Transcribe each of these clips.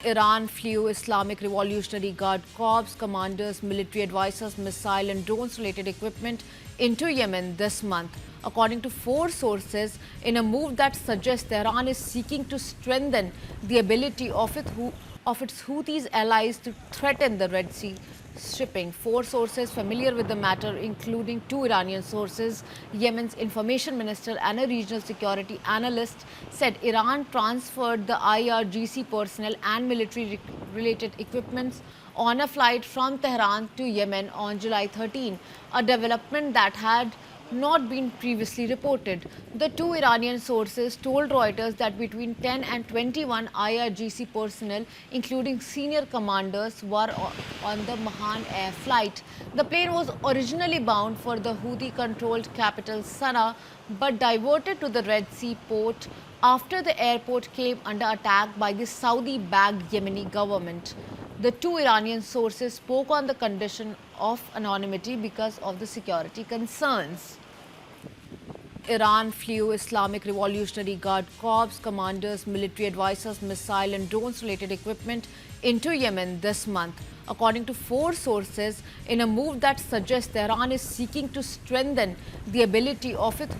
Iran flew Islamic Revolutionary Guard Corps commanders, military advisors, missile and drones-related equipment into Yemen this month, according to 4 sources, in a move that suggests Tehran is seeking to strengthen the ability of its Houthis allies to threaten the Red Sea shipping. 4 sources familiar with the matter, including 2 Iranian sources, Yemen's information minister and a regional security analyst, said Iran transferred the IRGC personnel and military related equipments on a flight from Tehran to Yemen on July 13, a development that had not been previously reported. The 2 Iranian sources told Reuters that between 10 and 21 IRGC personnel, including senior commanders, were on the Mahan Air flight. The plane was originally bound for the Houthi-controlled capital Sana'a, but diverted to the Red Sea port after the airport came under attack by the Saudi-backed Yemeni government. The 2 Iranian sources spoke on the condition of anonymity because of the security concerns. Iran flew Islamic Revolutionary Guard Corps commanders, military advisors, missile and drones-related equipment into Yemen this month, according to 4 sources, in a move that suggests Tehran is seeking to strengthen the ability of its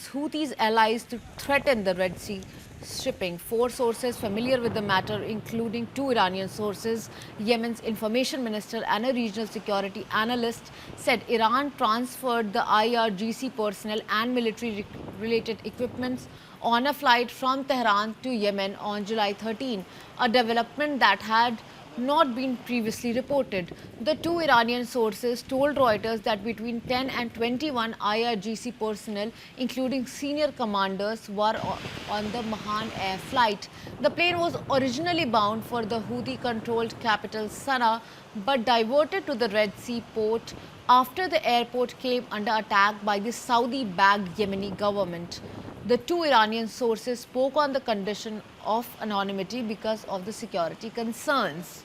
Houthis allies to threaten the Red Sea shipping. 4 sources familiar with the matter, including 2 Iranian sources, Yemen's information minister and a regional security analyst, said Iran transferred the IRGC personnel and military related equipments on a flight from Tehran to Yemen on July 13, a development that had not been previously reported. The 2 Iranian sources told Reuters that between 10 and 21 IRGC personnel, including senior commanders, were on the Mahan Air flight. The plane was originally bound for the Houthi-controlled capital Sana'a, but diverted to the Red Sea port after the airport came under attack by the Saudi-backed Yemeni government. The 2 Iranian sources spoke on the condition of anonymity because of the security concerns.